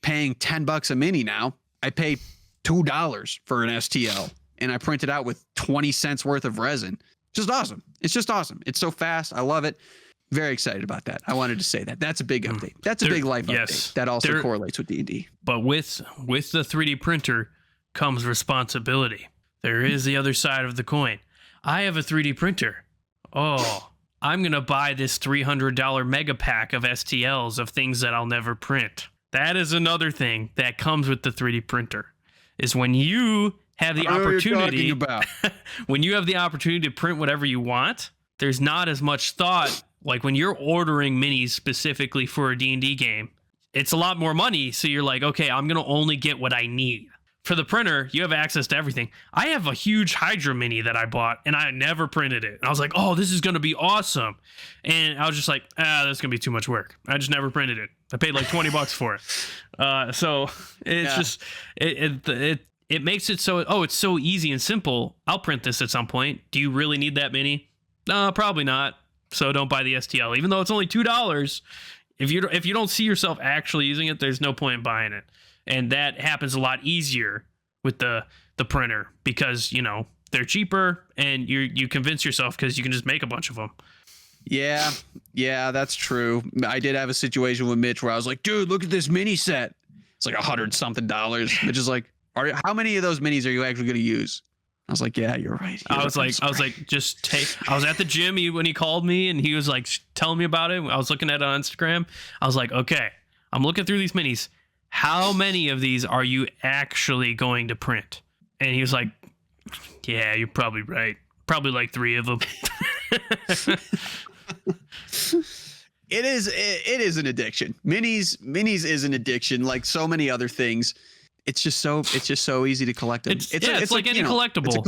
paying $10 a mini now, I pay $2 for an STL. And I print it out with 20 cents worth of resin. Just awesome. It's just awesome. It's so fast. I love it. Very excited about that. I wanted to say that. That's a big update. That's a big life update. That also correlates with D&D. But with the 3D printer comes responsibility. There is the other side of the coin. I have a 3D printer. Oh, I'm going to buy this $300 mega pack of STLs of things that I'll never print. That is another thing that comes with the 3D printer, is when you have the opportunity when you have the opportunity to print whatever you want, there's not as much thought. Like when you're ordering minis specifically for a D&D game, it's a lot more money. So you're like, okay, I'm going to only get what I need. For the printer, you have access to everything. I have a huge Hydra mini that I bought and I never printed it. And I was like, oh, this is going to be awesome. And I was just like, that's going to be too much work. I just never printed it. I paid like $20 for it. So it's just, it makes it so, it's so easy and simple. I'll print this at some point. Do you really need that mini? No, probably not. So don't buy the STL, even though it's only $2. If you don't see yourself actually using it, there's no point in buying it. And that happens a lot easier with the printer because, they're cheaper and you convince yourself because you can just make a bunch of them. Yeah, that's true. I did have a situation with Mitch where I was like, dude, look at this mini set. It's like $100-something. Mitch is like, how many of those minis are you actually going to use? I was like, yeah, you're right. I was like, just take. I was at the gym when he called me and he was like telling me about it. I was looking at it on Instagram. I was like, okay, I'm looking through these minis. How many of these are you actually going to print? And he was like, yeah, you're probably right. Probably like 3 of them. It is an addiction. Minis is an addiction, like so many other things. It's just so easy to collect them. It's like any collectible.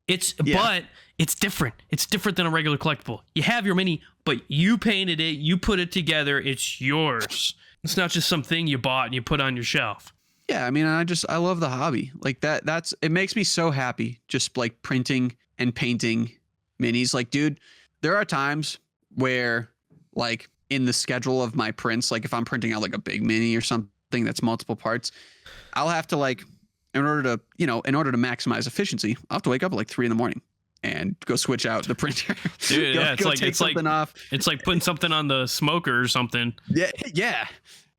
But it's different. It's different than a regular collectible. You have your mini, but you painted it, you put it together, it's yours. It's not just something you bought and you put on your shelf. Yeah, I mean, I love the hobby. Like it makes me so happy just like printing and painting minis. Like, dude, there are times where like in the schedule of my prints, like if I'm printing out like a big mini or something that's multiple parts, I'll have to like, in order to maximize efficiency, I'll have to wake up at like 3 a.m. and go switch out the printer. Dude, it's like putting something on the smoker or something. Yeah.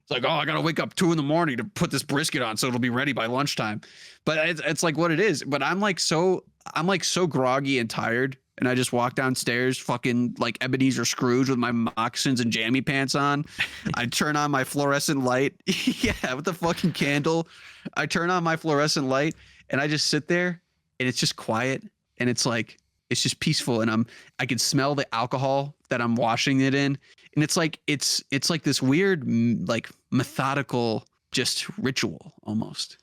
It's like, oh, I gotta wake up 2 a.m. to put this brisket on so it'll be ready by lunchtime. But it's like what it is. But I'm so groggy and tired, and I just walk downstairs, fucking like Ebenezer Scrooge with my moccasins and jammy pants on. I turn on my fluorescent light. Yeah, with the fucking candle. I turn on my fluorescent light, and I just sit there, and it's just quiet, and it's just peaceful, and I can smell the alcohol that I'm washing it in. And it's like this weird, like methodical, just ritual almost.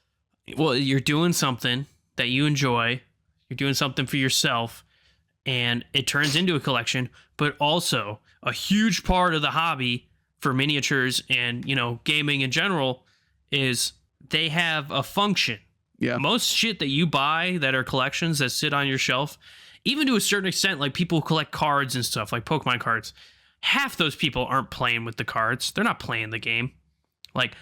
Well, you're doing something that you enjoy. You're doing something for yourself, and it turns into a collection. But also, a huge part of the hobby for miniatures and gaming in general is they have a function. Yeah. Most shit that you buy that are collections that sit on your shelf, even to a certain extent, like people who collect cards and stuff, like Pokemon cards. Half those people aren't playing with the cards. They're not playing the game. Like,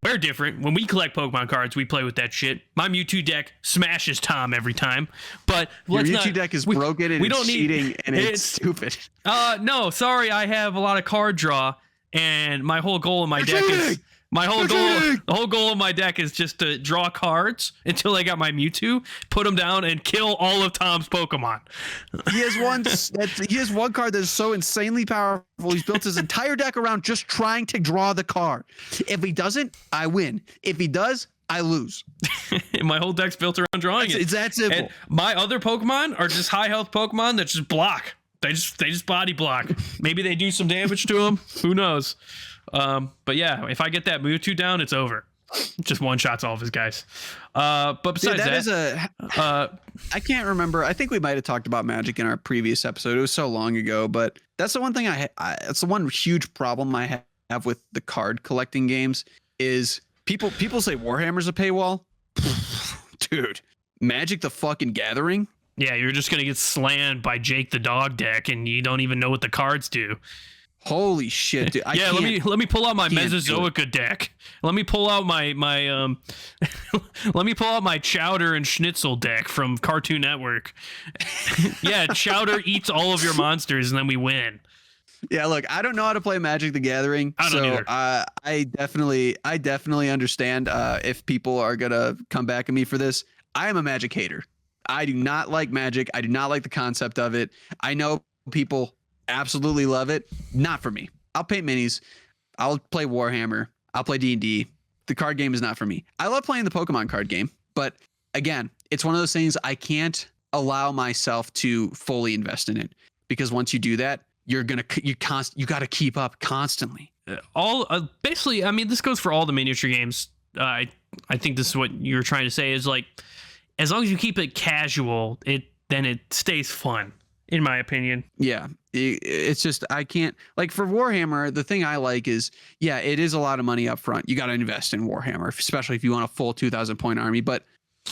we're different. When we collect Pokemon cards, we play with that shit. My Mewtwo deck smashes Tom every time. But your Mewtwo deck is broken and it's cheating and it's stupid. No, sorry. I have a lot of card draw, and my whole goal in my deck is My whole the whole goal of my deck is just to draw cards until I got my Mewtwo, put them down, and kill all of Tom's Pokemon. He has one card that is so insanely powerful. He's built his entire deck around just trying to draw the card. If he doesn't, I win. If he does, I lose. My whole deck's built around drawing it. It's that simple. And my other Pokemon are just high health Pokemon that just block. They just body block. Maybe they do some damage to them. Who knows? But yeah, if I get that Mewtwo down, it's over. Just one shots all of his guys. But besides I can't remember. I think we might have talked about Magic in our previous episode. It was so long ago, but that's the one thing it's the one huge problem I have with the card collecting games is people say Warhammer's a paywall. Dude, Magic the fucking Gathering. Yeah, you're just gonna get slammed by Jake the Dog deck, and you don't even know what the cards do. Holy shit, dude! Let me pull out my Mesozoica deck. Let me pull out my let me pull out my Chowder and Schnitzel deck from Cartoon Network. Yeah, Chowder eats all of your monsters, and then we win. Yeah, look, I don't know how to play Magic the Gathering, I definitely understand if people are gonna come back at me for this. I am a Magic hater. I do not like Magic. I do not like the concept of it. I know people absolutely love it. Not for me. I'll paint minis. I'll play Warhammer. I'll play D&D. The card game is not for me. I love playing the Pokemon card game, but again, it's one of those things I can't allow myself to fully invest in it because once you do that, you got to keep up constantly. Basically, I mean, this goes for all the miniature games. I think this is what you're trying to say is like, as long as you keep it casual, then it stays fun, in my opinion. Yeah, it's just I can't like for Warhammer. The thing I like is it is a lot of money up front. You got to invest in Warhammer, especially if you want a full 2,000 point army. But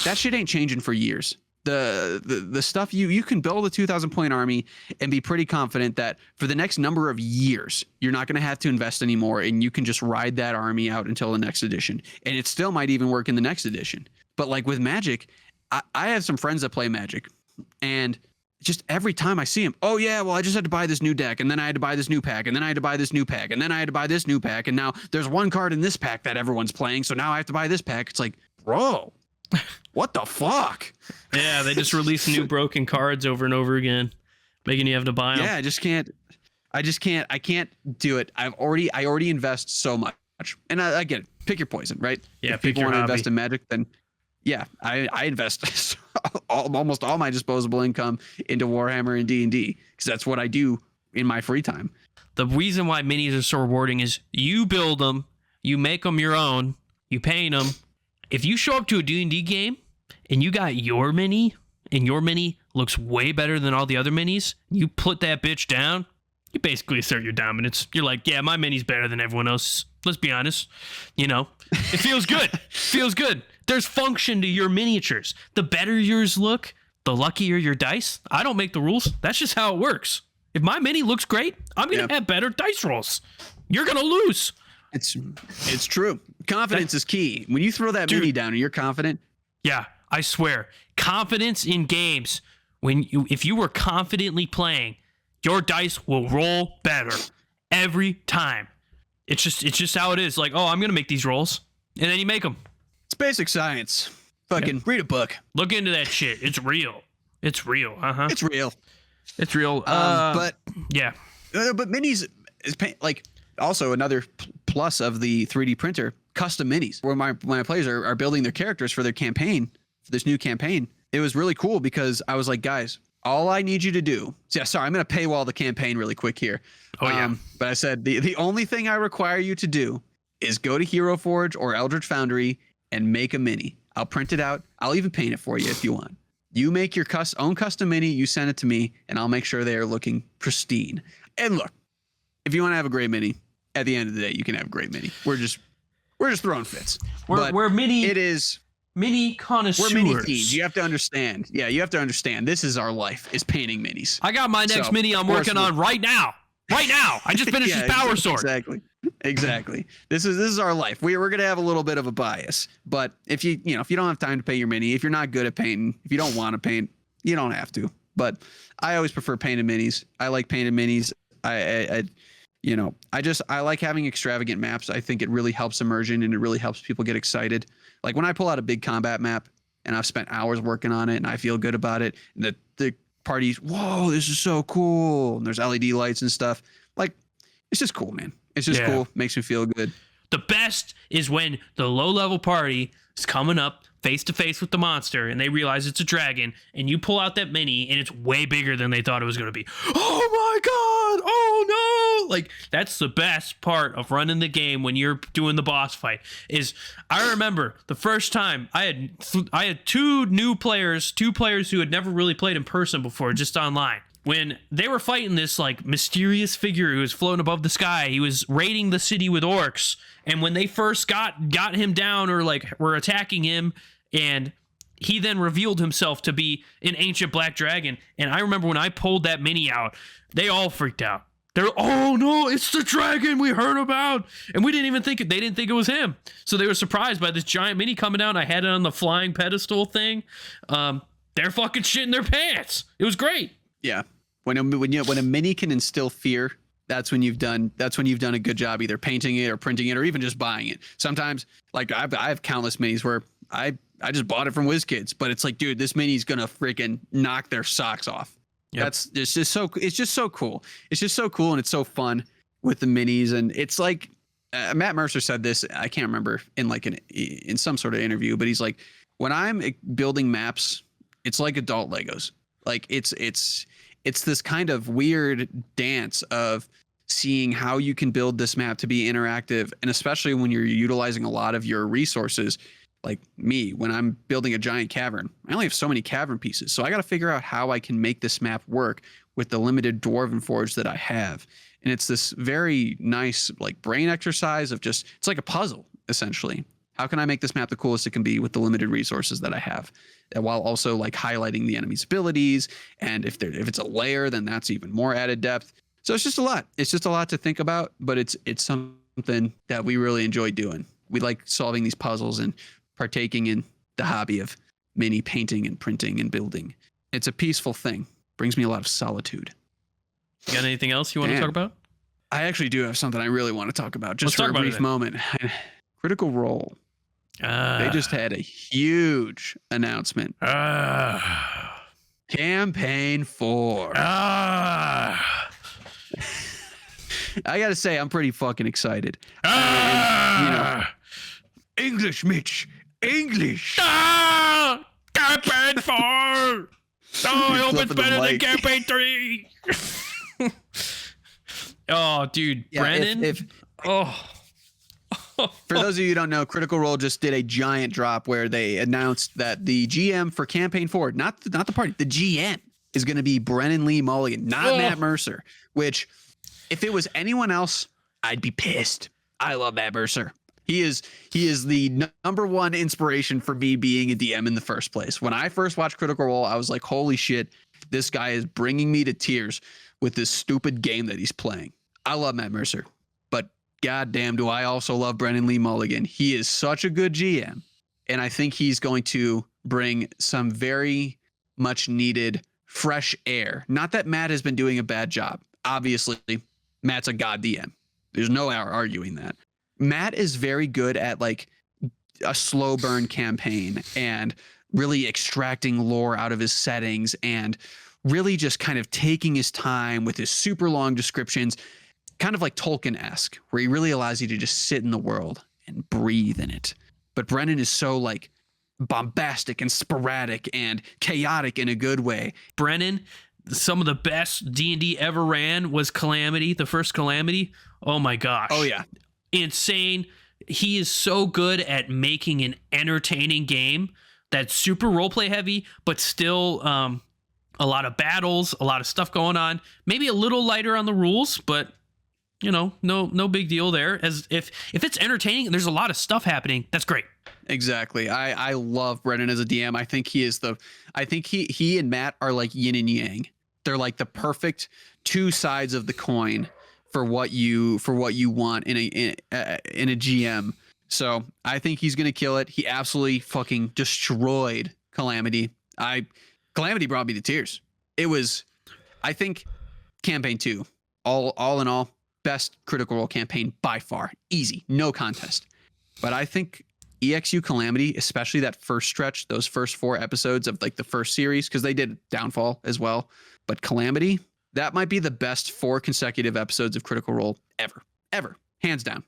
that shit ain't changing for years. The stuff you can build a 2,000 point army and be pretty confident that for the next number of years you're not going to have to invest anymore, and you can just ride that army out until the next edition, and it still might even work in the next edition. But like with Magic, I have some friends that play Magic, and just every time I see them, oh yeah, well I just had to buy this new deck, and then I had to buy this new pack, and then I had to buy this new pack, and then I had to buy this new pack, and now there's one card in this pack that everyone's playing, so now I have to buy this pack. It's like, bro, what the fuck? Yeah, they just release new broken cards over and over again, making you have to buy them. Yeah, I can't do it. I already invest so much, and again, pick your poison, right? Yeah, if people want to invest in Magic, then yeah, I invest almost all my disposable income into Warhammer and D&D because that's what I do in my free time. The reason why minis are so rewarding is you build them, you make them your own, you paint them. If you show up to a D&D game and you got your mini and your mini looks way better than all the other minis, you put that bitch down, you basically assert your dominance. You're like, yeah, my mini's better than everyone else's. Let's be honest. You know, it feels good. Feels good. There's function to your miniatures. The better yours look, the luckier your dice. I don't make the rules. That's just how it works. If my mini looks great, I'm going to have better dice rolls. You're going to lose. It's true. Confidence is key. When you throw that mini down and you're confident. Yeah, I swear. Confidence in games. If you were confidently playing, your dice will roll better every time. It's just how it is. Like, oh, I'm going to make these rolls. And then you make them. It's basic science. Fucking read a book. Look into that shit. It's real. It's real. It's real. It's real. But yeah. But minis is like also another plus of the 3D printer. Custom minis, where my players are building their characters for their campaign, for this new campaign. It was really cool because I was like, guys, all I need you to do. Yeah, sorry, I'm going to paywall the campaign really quick here. Oh yeah. But I said the only thing I require you to do is go to Hero Forge or Eldritch Foundry and make a mini. I'll print it out. I'll even paint it for you if you want. You make your own custom mini, you send it to me, and I'll make sure they are looking pristine. And look, if you want to have a great mini, at the end of the day, you can have a great mini. We're just throwing fits. We're mini. It is mini connoisseurs. We're mini thieves. You have to understand. Yeah, you have to understand. This is our life, is painting minis. I got my next mini I'm working on right now. Right now. I just finished this Power Sword. Exactly. This is our life. We're gonna have a little bit of a bias, but if you don't have time to paint your mini, if you're not good at painting, if you don't want to paint, you don't have to. But I always prefer painted minis. I like painted minis. I like having extravagant maps. I think it really helps immersion and it really helps people get excited. Like when I pull out a big combat map and I've spent hours working on it and I feel good about it, and the party's, whoa, this is so cool. And there's LED lights and stuff. Like, it's just cool, man. It's just cool. Makes me feel good. The best is when the low-level party is coming up face to face with the monster and they realize it's a dragon and you pull out that mini and it's way bigger than they thought it was going to be. Oh my God. Oh no. Like, that's the best part of running the game when you're doing the boss fight. Is I remember the first time I had two players who had never really played in person before, just online. When they were fighting this like mysterious figure who was floating above the sky, he was raiding the city with orcs. And when they first got him down, or like were attacking him, and he then revealed himself to be an ancient black dragon. And I remember when I pulled that mini out, they all freaked out. They're, oh no, it's the dragon we heard about. And they didn't think it was him. So they were surprised by this giant mini coming down. I had it on the flying pedestal thing. They're fucking shitting their pants. It was great. Yeah. When a mini can instill fear, that's when you've done a good job, either painting it or printing it or even just buying it. Sometimes, like I have countless minis where I just bought it from WizKids, but it's like, dude, this mini's gonna freaking knock their socks off. Yep. It's just so cool. It's just so cool, and it's so fun with the minis. And it's like Matt Mercer said this, I can't remember, in some sort of interview, but he's like, when I'm building maps, it's like adult Legos. Like it's this kind of weird dance of seeing how you can build this map to be interactive, and especially when you're utilizing a lot of your resources. Like me, when I'm building a giant cavern, I only have so many cavern pieces, so I got to figure out how I can make this map work with the limited dwarven forge that I have. And it's this very nice like brain exercise of just, it's like a puzzle essentially. How can I make this map the coolest it can be with the limited resources that I have, while also like highlighting the enemy's abilities? And if it's a layer, then that's even more added depth. So it's just a lot. It's just a lot to think about, but it's something that we really enjoy doing. We like solving these puzzles and partaking in the hobby of mini painting and printing and building. It's a peaceful thing. Brings me a lot of solitude. You got anything else you want to talk about? I actually do have something I really want to talk about, just for a brief moment. Critical Role. They just had a huge announcement. Campaign 4. I gotta say, I'm pretty fucking excited. English, Mitch. English. Campaign 4. Oh, I hope it's better than Campaign 3. Oh, dude, yeah, Brandon. For those of you who don't know, Critical Role just did a giant drop where they announced that the GM for Campaign 4, not the party, the GM is going to be Brennan Lee Mulligan, not Matt Mercer. Which, if it was anyone else, I'd be pissed. I love Matt Mercer. He is the number one inspiration for me being a DM in the first place. When I first watched Critical Role, I was like, holy shit, this guy is bringing me to tears with this stupid game that he's playing. I love Matt Mercer, but goddamn, do I also love Brennan Lee Mulligan. He is such a good GM, and I think he's going to bring some very much needed fresh air. Not that Matt has been doing a bad job. Obviously, Matt's a god DM. There's no arguing that. Matt is very good at like a slow burn campaign and really extracting lore out of his settings and really just kind of taking his time with his super long descriptions, kind of like Tolkien-esque, where he really allows you to just sit in the world and breathe in it. But Brennan is so like bombastic and sporadic and chaotic in a good way. Brennan, some of the best D&D ever ran was Calamity, the first Calamity. Oh my gosh. Oh yeah. Insane. He is so good at making an entertaining game that's super roleplay heavy, but still a lot of battles, a lot of stuff going on. Maybe a little lighter on the rules, but no big deal there. As if it's entertaining and there's a lot of stuff happening, that's great. Exactly. I love Brennan as a DM. I think he and Matt are like yin and yang. They're like the perfect two sides of the coin for what you want in a GM. So I think he's gonna kill it. He absolutely fucking destroyed Calamity. Calamity brought me to tears. It was, I think, Campaign 2, all in all, best Critical Role campaign by far. Easy, no contest. But I think EXU Calamity, especially that first stretch, those first 4 episodes of like the first series, because they did Downfall as well. But Calamity, that might be the best 4 consecutive episodes of Critical Role ever, hands down.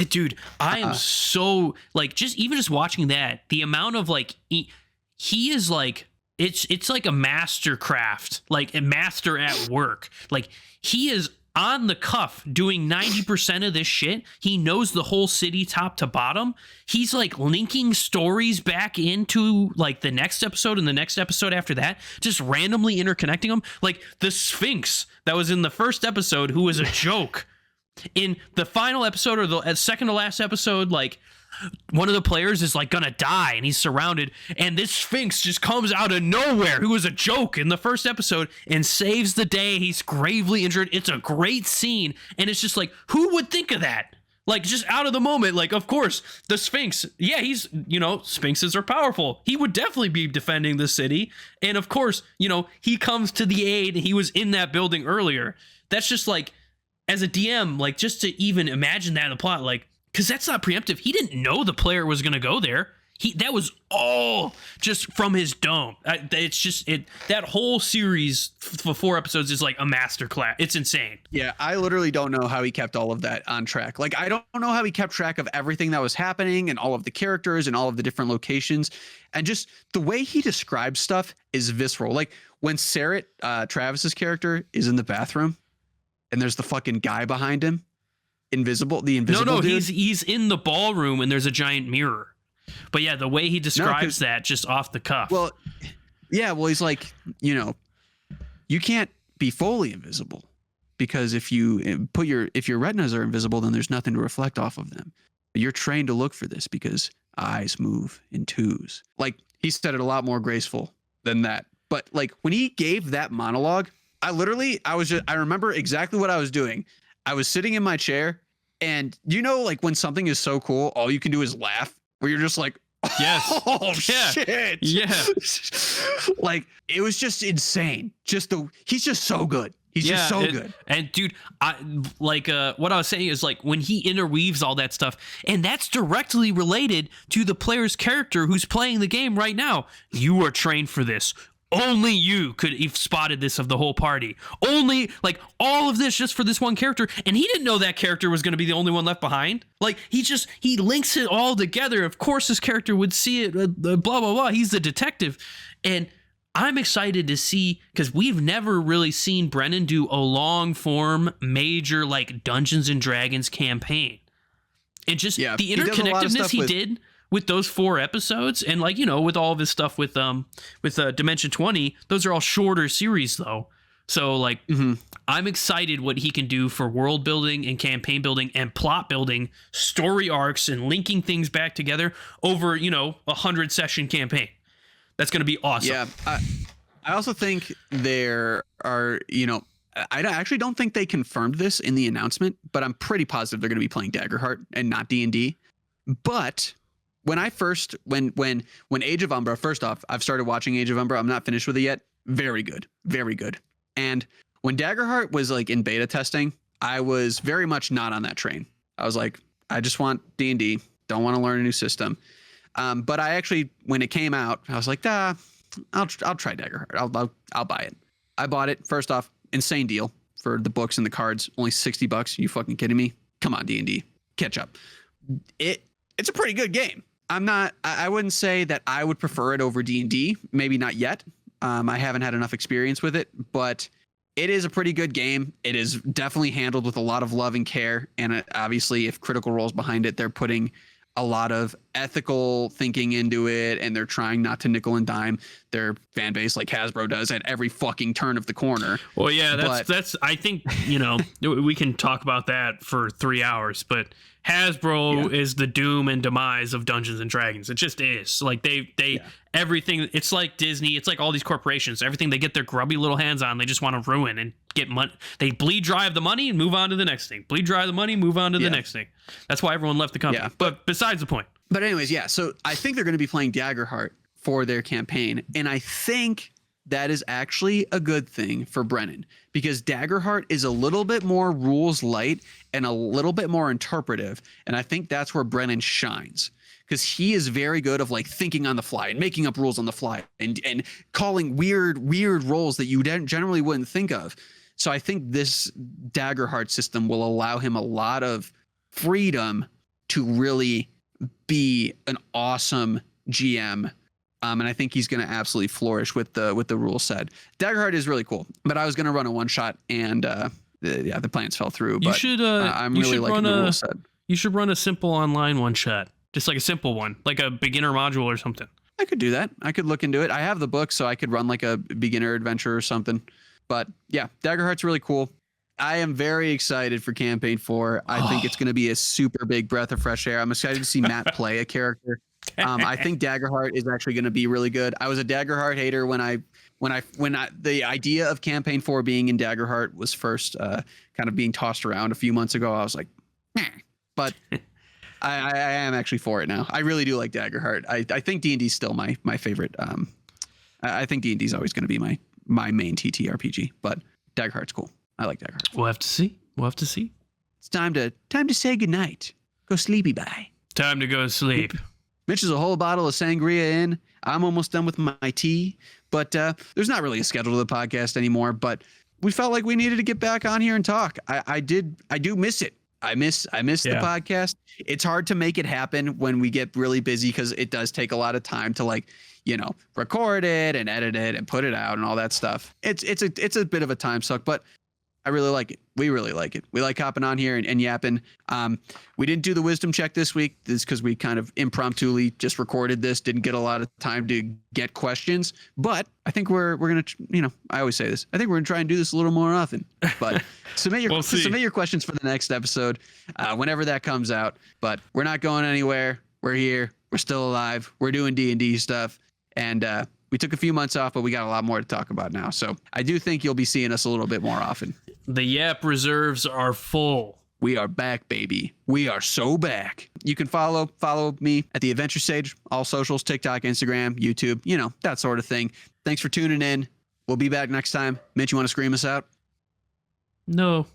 Dude, I am so like just watching that, the amount of like he is like it's like a master craft, like a master at work. Like he is on the cuff doing 90% of this shit. He knows the whole city top to bottom. He's like linking stories back into like the next episode and the next episode after that, just randomly interconnecting them. Like the Sphinx that was in the first episode, who was a joke. In the final episode, or the second to last episode, like one of the players is like gonna die and he's surrounded, and this Sphinx just comes out of nowhere, who was a joke in the first episode, and saves the day. He's gravely injured. It's a great scene, and it's just like, who would think of that? Like, just out of the moment, like, of course, the Sphinx, yeah, he's, Sphinxes are powerful. He would definitely be defending the city, and of course, he comes to the aid, and he was in that building earlier. That's just like, as a DM, like, just to even imagine that in the plot, like, because that's not preemptive. He didn't know the player was going to go there. That was all just from his dome. It's just that whole series for 4 episodes is like a masterclass. It's insane. Yeah, I literally don't know how he kept all of that on track. Like, I don't know how he kept track of everything that was happening and all of the characters and all of the different locations. And just the way he describes stuff is visceral. Like when Sarah, Travis's character, is in the bathroom, and there's the fucking guy behind him, the invisible No, dude. he's in the ballroom and there's a giant mirror. But yeah, the way he describes that just off the cuff. Well, yeah, he's like, you can't be fully invisible, because if your retinas are invisible, then there's nothing to reflect off of them. You're trained to look for this because eyes move in twos. Like, he said it a lot more graceful than that. But like when he gave that monologue, I remember exactly what I was doing. I was sitting in my chair, and like when something is so cool, all you can do is laugh, where you're just like, yes, oh yeah. shit. Yeah. Like, it was just insane. He's just so good. He's just so good. And dude, what I was saying is, like, when he interweaves all that stuff, and that's directly related to the player's character who's playing the game right now. You are trained for this. Only you could have spotted this of the whole party. Only, like, all of this just for this one character. And he didn't know that character was going to be the only one left behind. Like, he links it all together. Of course, his character would see it, blah, blah, blah. He's the detective. And I'm excited to see, because we've never really seen Brennan do a long form, major, like, Dungeons and Dragons campaign. And just the interconnectedness he did with those 4 episodes, and like, with all of his stuff with Dimension 20, those are all shorter series though. So like, I'm excited what he can do for world building and campaign building and plot building, story arcs, and linking things back together over, a 100-session campaign. That's going to be awesome. Yeah. I also think there are, I actually don't think they confirmed this in the announcement, but I'm pretty positive they're going to be playing Daggerheart and not D&D. But when Age of Umbra, first off, I've started watching Age of Umbra. I'm not finished with it yet. Very good. Very good. And when Daggerheart was like in beta testing, I was very much not on that train. I was like, I just want D&D. Don't want to learn a new system. But I actually, when it came out, I was like, I'll try Daggerheart. I'll buy it. I bought it. First off, insane deal for the books and the cards. Only $60. You fucking kidding me? Come on, D&D. Catch up. It's a pretty good game. I wouldn't say that I would prefer it over D&D. Maybe not yet. I haven't had enough experience with it, but it is a pretty good game. It is definitely handled with a lot of love and care. And obviously, if Critical Role's behind it, they're putting a lot of ethical thinking into it, and they're trying not to nickel and dime their fan base like Hasbro does at every fucking turn of the corner. Well, yeah, that's I think, we can talk about that for 3 hours, but Hasbro is the doom and demise of Dungeons and Dragons. It just is. Like everything, it's like Disney, it's like all these corporations, everything they get their grubby little hands on, they just want to ruin and get money. They bleed dry of the money and move on to the next thing. Bleed dry of the money, move on to the next thing. That's why everyone left the company. Yeah, but besides the point. But anyways, so I think they're going to be playing Daggerheart for their campaign, and I think that is actually a good thing for Brennan, because Daggerheart is a little bit more rules light and a little bit more interpretive. And I think that's where Brennan shines, because he is very good of like thinking on the fly and making up rules on the fly and calling weird roles that you generally wouldn't think of. So I think this Daggerheart system will allow him a lot of freedom to really be an awesome GM. And I think he's going to absolutely flourish with the rule set. Daggerheart is really cool, but I was going to run a one shot and the plans fell through. But I'm really liking the rule set. You should run a simple online one shot, just like a simple one, like a beginner module or something. I could do that. I could look into it. I have the book, so I could run like a beginner adventure or something. But yeah, Daggerheart's really cool. I am very excited for campaign 4. I think it's going to be a super big breath of fresh air. I'm excited to see Matt play a character. I think Daggerheart is actually going to be really good. I was a Daggerheart hater when the idea of campaign 4 being in Daggerheart was first kind of being tossed around a few months ago. I was like, but I am actually for it now. I really do like Daggerheart. I think D&D is still my favorite. I think D&D is always going to be my main TTRPG, but Daggerheart's cool. I like Daggerheart. We'll have to see. It's time to say goodnight. Go sleepy bye. Time to go to sleep. Mitch is a whole bottle of sangria in. I'm almost done with my tea, but there's not really a schedule to the podcast anymore, but we felt like we needed to get back on here and talk. I do miss it. I miss the podcast. It's hard to make it happen when we get really busy, because it does take a lot of time to record it and edit it and put it out and all that stuff. It's a bit of a time suck, but I really like it. We really like it. We like hopping on here and yapping. We didn't do the wisdom check this week. This is because we kind of impromptu just recorded this. Didn't get a lot of time to get questions. But I think we're going to, I always say this. I think we're going to try and do this a little more often. But submit your questions for the next episode whenever that comes out. But we're not going anywhere. We're here. We're still alive. We're doing D&D stuff. And we took a few months off, but we got a lot more to talk about now. So I do think you'll be seeing us a little bit more often. The Yap reserves are full. We are back, baby. We are so back. You can follow me at the Adventure Stage, all socials, TikTok, Instagram, YouTube, that sort of thing. Thanks for tuning in. We'll be back next time. Mitch, you want to scream us out? No.